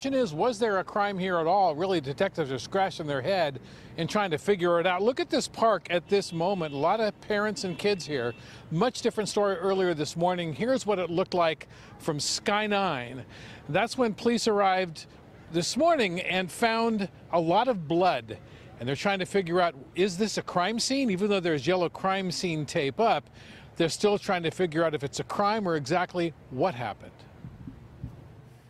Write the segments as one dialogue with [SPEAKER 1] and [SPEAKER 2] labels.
[SPEAKER 1] question is, was there a crime here at all? Really, detectives are scratching their head and trying to figure it out. Look at this park at this moment. A lot of parents and kids here. Much different story earlier this morning. Here's what it looked like from Sky 9. That's when police arrived this morning and found a lot of blood. And they're trying to figure out, is this a crime scene? Even though there's yellow crime scene tape up, they're still trying to figure out if it's a crime or exactly what happened.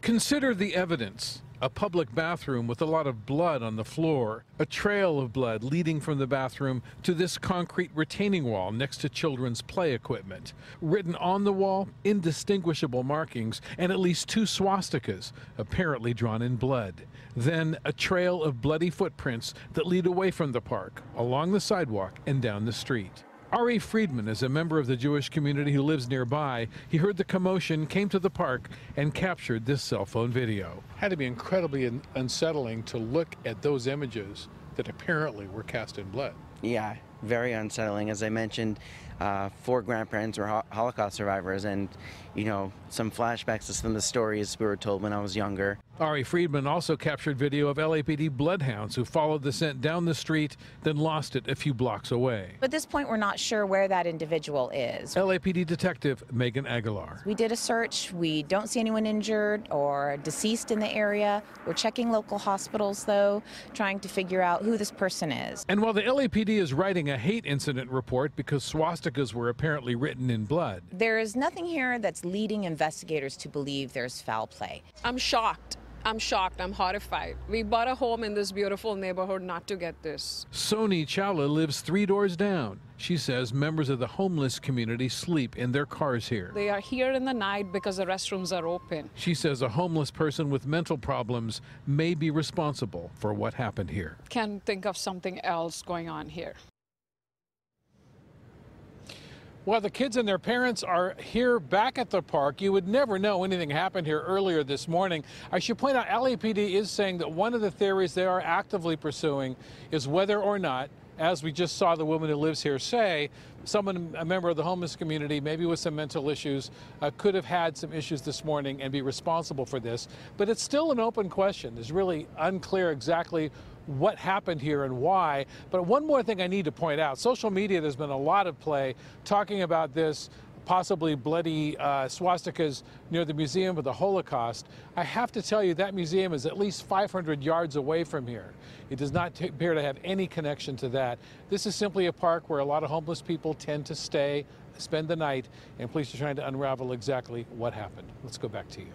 [SPEAKER 1] Consider the evidence. A public bathroom with a lot of blood on the floor, a trail of blood leading from the bathroom to this concrete retaining wall next to children's play equipment. Written on the wall, indistinguishable markings and at least 2 swastikas, apparently drawn in blood. Then a trail of bloody footprints that lead away from the park, along the sidewalk and down the street. Ari Friedman is a member of the Jewish community who lives nearby. He heard the commotion, came to the park, and captured this cell phone video. Had to be incredibly unsettling to look at those images that apparently were cast in blood.
[SPEAKER 2] Yeah, very unsettling. As I mentioned, 4 grandparents were Holocaust survivors, and, you know, some flashbacks to some of the stories we were told when I was younger.
[SPEAKER 1] Ari Friedman also captured video of LAPD bloodhounds who followed the scent down the street, then lost it a few blocks away.
[SPEAKER 3] At this point, we're not sure where that individual is.
[SPEAKER 1] LAPD detective Megan Aguilar.
[SPEAKER 3] We did a search. We don't see anyone injured or deceased in the area. We're checking local hospitals, though, trying to figure out who this person is.
[SPEAKER 1] And while the LAPD is writing a hate incident report because swastikas were apparently written in blood,
[SPEAKER 3] there is nothing here that's leading investigators to believe there's foul play.
[SPEAKER 4] I'm shocked. I'm shocked. I'm horrified. We bought a home in this beautiful neighborhood not to get this.
[SPEAKER 1] Soni Chawla lives 3 doors down. She says members of the homeless community sleep in their cars here.
[SPEAKER 4] They are here in the night because the restrooms are open.
[SPEAKER 1] She says a homeless person with mental problems may be responsible for what happened here.
[SPEAKER 4] Can't think of something else going on here.
[SPEAKER 1] While the kids and their parents are here back at the park, you would never know anything happened here earlier this morning. I should point out LAPD is saying that one of the theories they are actively pursuing is whether or not, as we just saw the woman who lives here say, someone, a member of the homeless community, maybe with some mental issues, could have had some issues this morning and be responsible for this. But it's still an open question. It's really unclear exactly what happened here and why. But one more thing I need to point out. Social media, there's been a lot of play talking about this possibly bloody swastikas near the Museum of the Holocaust. I have to tell you that museum is at least 500 yards away from here. It does not appear to have any connection to that. This is simply a park where a lot of homeless people tend to stay, spend the night, and police are trying to unravel exactly what happened. Let's go back to you.